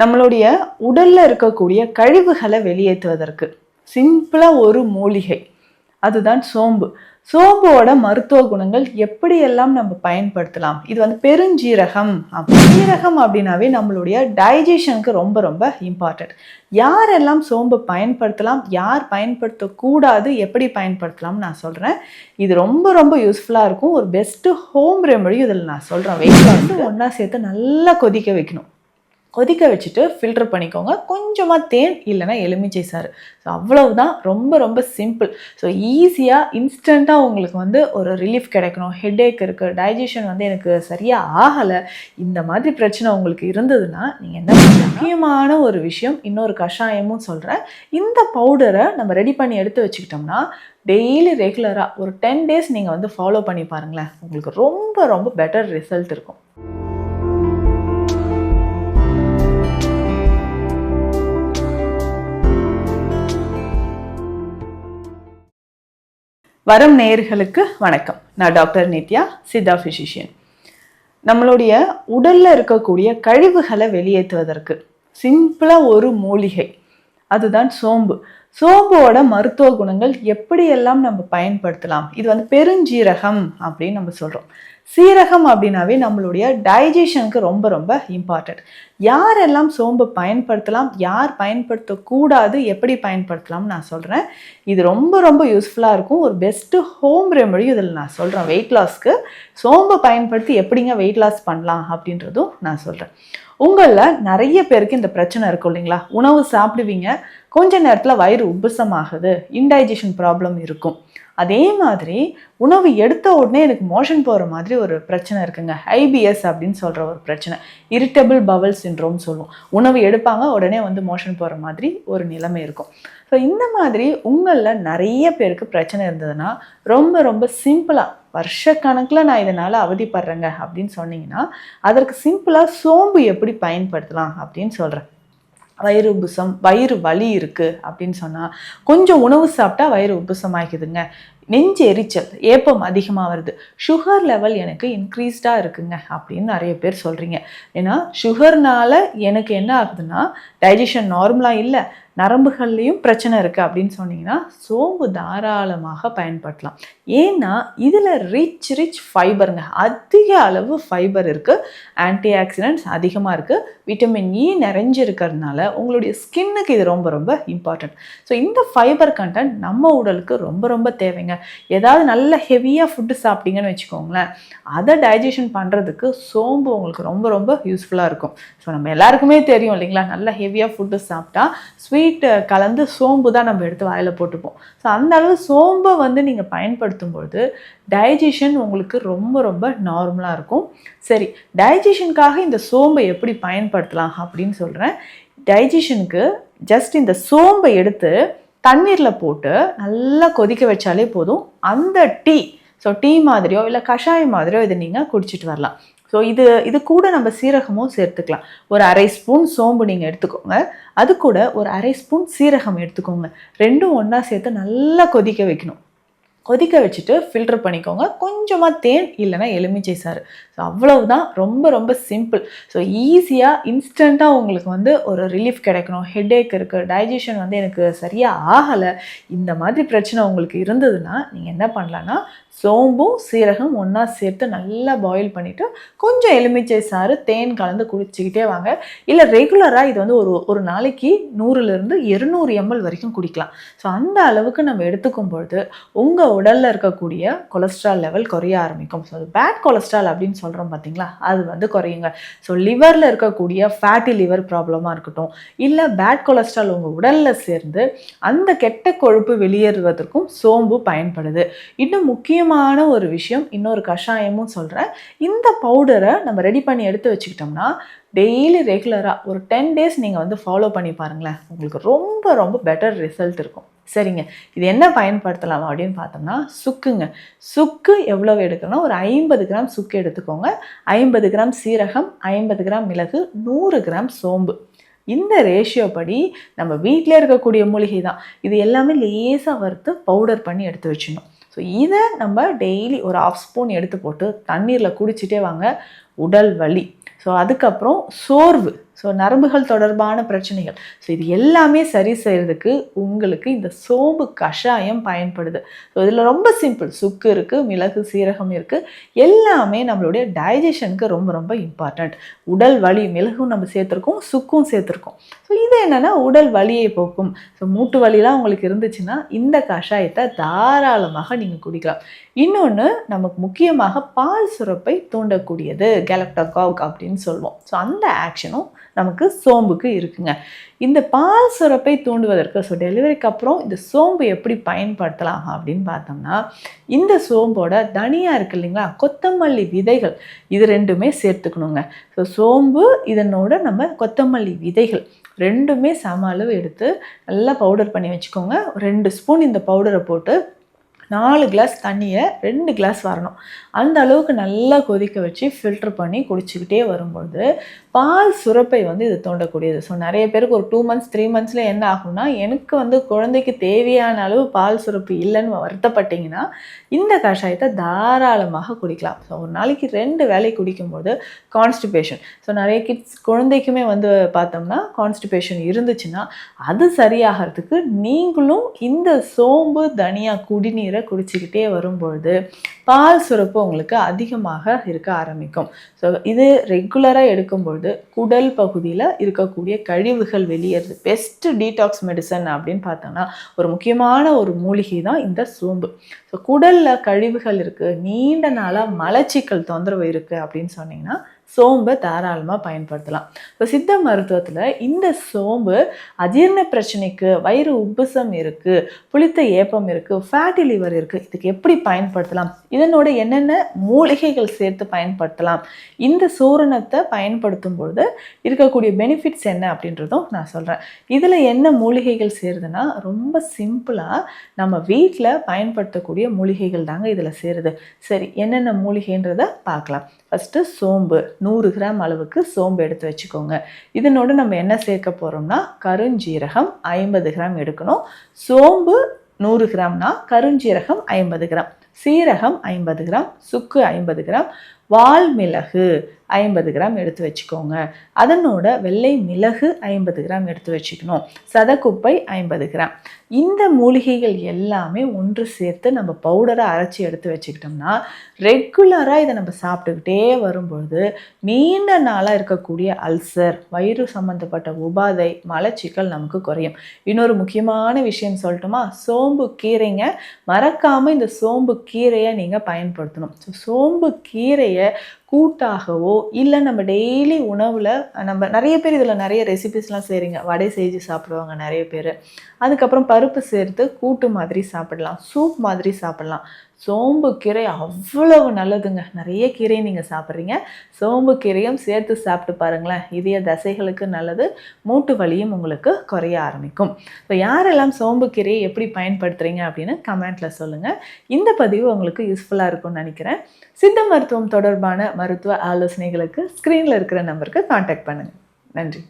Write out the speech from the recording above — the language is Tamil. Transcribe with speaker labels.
Speaker 1: நம்மளுடைய உடல்ல இருக்கக்கூடிய கழிவுகளை வெளியேற்றுவதற்கு சிம்பிளா ஒரு மூலிகை, அதுதான் சோம்பு. சோம்போட மருத்துவ குணங்கள் எப்படியெல்லாம் நம்ம பயன்படுத்தலாம்? இது பெருஞ்சீரகம். சீரகம் அப்படின்னாவே நம்மளுடைய டைஜஷனுக்கு ரொம்ப ரொம்ப இம்பார்ட்டன்ட். யாரெல்லாம் சோம்பு பயன்படுத்தலாம், யார் பயன்படுத்தக்கூடாது, எப்படி பயன்படுத்தலாம்னு நான் சொல்கிறேன். இது ரொம்ப ரொம்ப யூஸ்ஃபுல்லாக இருக்கும். ஒரு பெஸ்ட்டு ஹோம் ரெமடியும் இதில் நான் சொல்கிறேன். வெயிட் ஒன்றா சேர்த்து நல்லா கொதிக்க வைக்கணும். கொதிக்க வச்சுட்டு ஃபில்டர் பண்ணிக்கோங்க. கொஞ்சமாக தேன் இல்லைனா எலுமிச்சை சாறு. ஸோ அவ்வளவுதான். ரொம்ப ரொம்ப சிம்பிள். ஸோ ஈஸியாக இன்ஸ்டண்ட்டாக உங்களுக்கு ஒரு ரிலீஃப் கிடைக்கணும். ஹெட்டேக் இருக்குது, டைஜஷன் எனக்கு சரியாக ஆகலை, இந்த மாதிரி பிரச்சனை உங்களுக்கு இருந்ததுன்னா நீங்கள் என்ன முக்கியமான ஒரு விஷயம், இன்னொரு கஷாயமும் சொல்கிறேன். இந்த பவுடரை நம்ம ரெடி பண்ணி எடுத்து வச்சுக்கிட்டோம்னா டெய்லி ரெகுலராக ஒரு 10 days நீங்கள் ஃபாலோ பண்ணி பாருங்களேன். உங்களுக்கு ரொம்ப ரொம்ப பெட்டர் ரிசல்ட் இருக்கும். வரம் நேயர்களுக்கு வணக்கம். நான் டாக்டர் நித்யா, சித்தா ஃபிசிஷியன். நம்மளுடைய உடல்ல இருக்கக்கூடிய கழிவுகளை வெளியேற்றுவதற்கு சிம்பிளா ஒரு மூலிகை, அதுதான் சோம்பு. சோம்போட மருத்துவ குணங்கள் எப்படியெல்லாம் நம்ம பயன்படுத்தலாம்? இது பெருஞ்சீரகம் அப்படின்னு நம்ம சொல்றோம். சீரகம் அப்படின்னாவே நம்மளுடைய டைஜஷனுக்கு ரொம்ப ரொம்ப இம்பார்ட்டன்ட். யாரெல்லாம் சோம்பு பயன்படுத்தலாம், யார் பயன்படுத்தக்கூடாது, எப்படி பயன்படுத்தலாம்னு நான் சொல்கிறேன். இது ரொம்ப ரொம்ப யூஸ்ஃபுல்லாக இருக்கும். ஒரு பெஸ்ட்டு ஹோம் ரெமடியும் இதில் நான் சொல்கிறேன். வெயிட் லாஸ்க்கு சோம்பை பயன்படுத்தி எப்படிங்க வெயிட் லாஸ் பண்ணலாம் அப்படின்றதும் நான் சொல்கிறேன். உங்களில் நிறைய பேருக்கு இந்த பிரச்சனை இருக்கும் இல்லைங்களா? உணவு சாப்பிடுவீங்க, கொஞ்ச நேரத்தில் வயிறு உப்புசமாகுது, இன்டைஜஷன் ப்ராப்ளம் இருக்கும். அதே மாதிரி உணவு எடுத்த உடனே எனக்கு மோஷன் போகிற மாதிரி ஒரு பிரச்சனை இருக்குங்க. IBS அப்படின்னு சொல்கிற ஒரு பிரச்சனை, இரிட்டபிள் பவல் சிண்ட்ரோம் சொல்லுவோம். உணவு எடுப்பாங்க, உடனே மோஷன் போகிற மாதிரி ஒரு நிலைமை இருக்கும். ஸோ இந்த மாதிரி உங்களில் நிறைய பேருக்கு பிரச்சனை இருந்ததுன்னா ரொம்ப ரொம்ப சிம்பிளாக, வருஷக்கணக்கில் நான் இதனால் அவதிப்படுறேங்க அப்படின்னு சொன்னீங்கன்னா அதற்கு சிம்பிளாக சோம்பு எப்படி பயன்படுத்தலாம் அப்படின்னு சொல்கிறேன். வயிறு உப்புசம், வயிறு வலி இருக்குது அப்படின்னு சொன்னால் கொஞ்சம் உணவு சாப்பிட்டா வயிறு உப்புசம் ஆகிக்குதுங்க, நெஞ்சு எரிச்சல், ஏப்பம் அதிகமாக வருது, சுகர் லெவல் எனக்கு இன்க்ரீஸ்டாக இருக்குங்க அப்படின்னு நிறைய பேர் சொல்கிறீங்க. ஏன்னா சுகர்னால எனக்கு என்ன ஆகுதுன்னா டைஜஷன் நார்மலாக இல்லை, நரம்புகள்லேயும் பிரச்சனை இருக்குது அப்படின்னு சொன்னீங்கன்னா சோம்பு தாராளமாக பயன்படுத்தலாம். ஏன்னா இதில் ரிச் ஃபைபருங்க, அதிக அளவு ஃபைபர் இருக்குது, ஆன்டி ஆக்சிடென்ட்ஸ் அதிகமாக இருக்குது, விட்டமின் இ நிறைஞ்சிருக்கிறதுனால உங்களுடைய ஸ்கின்னுக்கு இது ரொம்ப ரொம்ப இம்பார்ட்டன்ட். ஸோ இந்த ஃபைபர் கண்டென்ட் நம்ம உடலுக்கு ரொம்ப ரொம்ப தேவைங்க. ஏதாவது நல்ல ஹெவியாக ஃபுட்டு சாப்பிட்டீங்கன்னு வச்சுக்கோங்களேன், அதை டைஜஷன் பண்ணுறதுக்கு சோம்பு உங்களுக்கு ரொம்ப ரொம்ப யூஸ்ஃபுல்லாக இருக்கும். ஸோ நம்ம எல்லாருக்குமே தெரியும் இல்லைங்களா, நல்ல ஹெவியாக ஃபுட்டு சாப்பிட்டா ஸ்வீட்டு கலந்து சோம்பு தான் நம்ம எடுத்து வாயில் போட்டுப்போம். ஸோ அந்த அளவு சோம்பை நீங்கள் பயன்படுத்தும் பொழுது டைஜஷன் உங்களுக்கு ரொம்ப ரொம்ப நார்மலாக இருக்கும். சரி, டைஜஷனுக்காக இந்த சோம்பை எப்படி பயன்படுத்தலாம் அப்படின்னு சொல்கிறேன். டைஜஷனுக்கு ஜஸ்ட் இந்த சோம்பை எடுத்து தண்ணீரில் போட்டு நல்லா கொதிக்க வச்சாலே போதும். அந்த டீ மாதிரியோ இல்லை கஷாயம் மாதிரியோ இதை நீங்கள் குடிச்சிட்டு வரலாம். ஸோ இது கூட நம்ம சீரகமும் சேர்த்துக்கலாம். ஒரு 1/2 ஸ்பூன் சோம்பு நீங்கள் எடுத்துக்கோங்க, அது கூட ஒரு 1/2 ஸ்பூன் சீரகம் எடுத்துக்கோங்க. ரெண்டும் ஒன்றா சேர்த்து நல்லா கொதிக்க வைக்கணும். கொதிக்க வச்சுட்டு ஃபில்டர் பண்ணிக்கோங்க. கொஞ்சமாக தேன் இல்லைனா எலுமிச்சை சாறு. ஸோ அவ்வளவுதான். ரொம்ப ரொம்ப சிம்பிள். ஸோ ஈஸியாக இன்ஸ்டண்ட்டாக உங்களுக்கு ஒரு ரிலீஃப் கிடைக்கணும். ஹெட்டேக் இருக்குது, டைஜஷன் எனக்கு சரியாக ஆகலை, இந்த மாதிரி பிரச்சனை உங்களுக்கு இருந்ததுன்னா நீங்கள் என்ன பண்ணலான்னா சோம்பும் சீரகம் ஒன்றா சேர்த்து நல்லா பாயில் பண்ணிவிட்டு கொஞ்சம் எலுமிச்சை சாறு, தேன் கலந்து குடிச்சிக்கிட்டே வாங்க. இல்லை ரெகுலராக இது ஒரு நாளைக்கு 100 to 200 ml வரைக்கும் குடிக்கலாம். ஸோ அந்த அளவுக்கு நம்ம எடுத்துக்கும் பொழுது உங்கள் உடலில் இருக்கக்கூடிய கொலஸ்ட்ரால் லெவல் குறைய ஆரம்பிக்கும். ஸோ அது பேட் கொலஸ்ட்ரால் அப்படின்னு சொல்கிறோம் பார்த்தீங்களா, அது குறையுங்க. ஸோ லிவரில் இருக்கக்கூடிய ஃபேட்டி லிவர் ப்ராப்ளமாக இருக்கட்டும், இல்லை பேட் கொலஸ்ட்ரால் உங்கள் உடலில் சேர்ந்து அந்த கெட்ட கொழுப்பு வெளியேறுவதற்கும் சோம்பு பயன்படுது. இன்னும் முக்கியமான ஒரு விஷயம், இன்னொரு கஷாயமும் சொல்கிறேன். இந்த பவுடரை நம்ம ரெடி பண்ணி எடுத்து வச்சுக்கிட்டோம்னா டெய்லி ரெகுலராக ஒரு 10 days நீங்கள் ஃபாலோ பண்ணி பாருங்களேன். உங்களுக்கு ரொம்ப ரொம்ப பெட்டர் ரிசல்ட் இருக்கும். சரிங்க, இது என்ன பயன்படுத்தலாம் அப்படின்னு பார்த்தோம்னா சுக்குங்க. சுக்கு எவ்வளோ எடுக்கணும்னா ஒரு 50 கிராம் சுக்கு எடுத்துக்கோங்க, 50 கிராம் சீரகம், 50 கிராம் மிளகு, 100 கிராம் சோம்பு. இந்த ரேஷியோ படி நம்ம வீட்டிலே இருக்கக்கூடிய மூலிகை தான், இது எல்லாமே லேசாக வறுத்து பவுடர் பண்ணி எடுத்து வச்சிடணும். ஸோ இதை நம்ம டெய்லி ஒரு 1/2 ஸ்பூன் எடுத்து போட்டு தண்ணீரில் குடிச்சிட்டே வாங்க. உடல் வலி, ஸோ அதுக்கப்புறம் ஸோ நரம்புகள் தொடர்பான பிரச்சனைகள். ஸோ இது எல்லாமே சரி செய்கிறதுக்கு உங்களுக்கு இந்த சோம்பு கஷாயம் பயன்படுது. ஸோ இதில் ரொம்ப சிம்பிள். சுக்கு இருக்குது, மிளகு, சீரகம் இருக்குது. எல்லாமே நம்மளுடைய டைஜஷனுக்கு ரொம்ப ரொம்ப இம்பார்ட்டண்ட். உடல் வலி, மிளகும் நம்ம சேர்த்துருக்கோம், சுக்கும் சேர்த்துருக்கோம். ஸோ இது என்னென்னா உடல் வலியை போக்கும். ஸோ மூட்டு வலிலாம் உங்களுக்கு இருந்துச்சுன்னா இந்த கஷாயத்தை தாராளமாக நீங்கள் குடிக்கலாம். இன்னொன்று, நமக்கு முக்கியமாக பால் சுரப்பை தூண்டக்கூடியது கேலக்டோகாக் அப்படின்னு சொல்லுவோம். ஸோ அந்த ஆக்ஷனும் நமக்கு சோம்புக்கு இருக்குங்க. இந்த பால் சுரப்பை தூண்டுவதற்கு ஸோ டெலிவரிக்கு அப்புறம் இந்த சோம்பு எப்படி பயன்படுத்தலாம் அப்படின்னு பார்த்தோம்னா, இந்த சோம்போட தனியா இருக்கு இல்லைங்களா, கொத்தமல்லி விதைகள், இது ரெண்டுமே சேர்த்துக்கணுங்க. ஸோ சோம்பு இதனோட நம்ம கொத்தமல்லி விதைகள் ரெண்டுமே சம அளவு எடுத்து நல்லா பவுடர் பண்ணி வச்சுக்கோங்க. 2 ஸ்பூன் இந்த பவுடரை போட்டு 4 கிளாஸ் தண்ணியை 2 கிளாஸ் வரணும் அந்த அளவுக்கு நல்லா கொதிக்க வச்சு ஃபில்டர் பண்ணி குடிச்சிக்கிட்டே வரும்பொழுது பால் சுரப்பை இது தோண்டக்கூடியது. ஸோ நிறைய பேருக்கு ஒரு 2 மந்த்ஸ் 3 மந்த்ஸில் என்ன ஆகும்னா, எனக்கு குழந்தைக்கு தேவையான அளவு பால் சுரப்பு இல்லைன்னு வருத்தப்பட்டீங்கன்னா இந்த கஷாயத்தை தாராளமாக குடிக்கலாம். ஸோ ஒரு நாளைக்கு 2 வேளை குடிக்கும்போது கான்ஸ்டிபேஷன், ஸோ நிறைய குழந்தைக்குமே பார்த்தோம்னா கான்ஸ்டிபேஷன் இருந்துச்சுன்னா அது சரியாகிறதுக்கு நீங்களும் இந்த சோம்பு தனியா குடிநீரை குடிச்சிக்கிட்டே வரும்பொழுது பால் சுரப்பு உங்களுக்கு அதிகமாக இருக்க ஆரம்பிக்கும். ஸோ இது ரெகுலராக எடுக்கும்பொழுது குடல் பகுதியில் இருக்கக்கூடிய கழிவுகள் வெளியேறது. பெஸ்ட் டீடாக்ஸ் மெடிசன் அப்படின்னு பார்த்தோம்னா ஒரு முக்கியமான ஒரு மூலிகை தான் இந்த சோம்பு. ஸோ குடலில் கழிவுகள் இருக்குது, நீண்ட நாளாக மலச்சிக்கல் தொந்தரவு இருக்குது அப்படின்னு சொன்னீங்கன்னா சோம்பை தாராளமாக பயன்படுத்தலாம். இப்போ சித்த மருத்துவத்தில் இந்த சோம்பு அஜீரண பிரச்சனைக்கு, வயிறு உப்புசம் இருக்குது, புளித்த ஏப்பம் இருக்குது, ஃபேட்டி லிவர் இருக்குது, இதுக்கு எப்படி பயன்படுத்தலாம், இதனோட என்னென்ன மூலிகைகள் சேர்த்து பயன்படுத்தலாம், இந்த சூரணத்தை பயன்படுத்தும் பொழுது இருக்கக்கூடிய பெனிஃபிட்ஸ் என்ன அப்படின்றதும் நான் சொல்கிறேன். இதில் என்ன மூலிகைகள் சேருதுன்னா ரொம்ப சிம்பிளாக நம்ம வீட்டில் பயன்படுத்தக்கூடிய மூலிகைகள் தாங்க இதில் சேருது. சரி, என்னென்ன மூலிகைன்றதை பார்க்கலாம். ஃபஸ்ட்டு சோம்பு 100 கிராம் அளவுக்கு சோம்பு எடுத்து வச்சுக்கோங்க. இதனோடு நம்ம என்ன சேர்க்க போகிறோம்னா கருஞ்சீரகம் 50 கிராம் எடுக்கணும். சோம்பு 100 கிராம்னா கருஞ்சீரகம் 50 கிராம், சீரகம் 50 கிராம், சுக்கு 50 கிராம், வால்மிளகு 50 கிராம் எடுத்து வச்சுக்கோங்க. அதனோட வெள்ளை மிளகு 50 கிராம் எடுத்து வச்சுக்கணும். சதக்குப்பை 50 கிராம். இந்த மூலிகைகள் எல்லாமே ஒன்று சேர்த்து நம்ம பவுடரை அரைச்சி எடுத்து வச்சுக்கிட்டோம்னா ரெகுலராக இதை நம்ம சாப்பிட்டுக்கிட்டே வரும்பொழுது நீண்ட நாளாக இருக்கக்கூடிய அல்சர், வயிறு சம்மந்தப்பட்ட உபாதை, மலச்சிக்கல் நமக்கு குறையும். இன்னொரு முக்கியமான விஷயம் சொல்லட்டுமா, சோம்பு கீரைங்க, மறக்காமல் இந்த சோம்பு கீரையை நீங்கள் பயன்படுத்தணும். ஸோ சோம்பு கீரையை கூட்டாகவோ இல்லை நம்ம டெய்லி உணவில் நம்ம நிறைய பேர் இதில் நிறைய ரெசிபிஸ்லாம் செய்கிறீங்க. வடை செஞ்சு சாப்பிடுவாங்க நிறைய பேர். அதுக்கப்புறம் பருப்பு சேர்த்து கூட்டு மாதிரி சாப்பிடலாம், சூப் மாதிரி சாப்பிடலாம். சோம்பு கீரை அவ்வளவு நல்லதுங்க. நிறைய கீரை நீங்கள் சாப்பிட்றீங்க, சோம்பு கீரையும் சேர்த்து சாப்பிட்டு பாருங்களேன். இதய தசைகளுக்கு நல்லது, மூட்டு வலியும் உங்களுக்கு குறைய ஆரம்பிக்கும். ஸோ யாரெல்லாம் சோம்பு கீரையை எப்படி பயன்படுத்துகிறீங்க அப்படின்னு கமெண்ட்டில் சொல்லுங்கள். இந்த பதிவு உங்களுக்கு யூஸ்ஃபுல்லாக இருக்கும்னு நினைக்கிறேன். சித்த மருத்துவம் தொடர்பான மருத்துவ ஆலோசனைகளுக்கு ஸ்க்ரீனில் இருக்கிற நம்பருக்கு கான்டாக்ட் பண்ணுங்கள். நன்றி.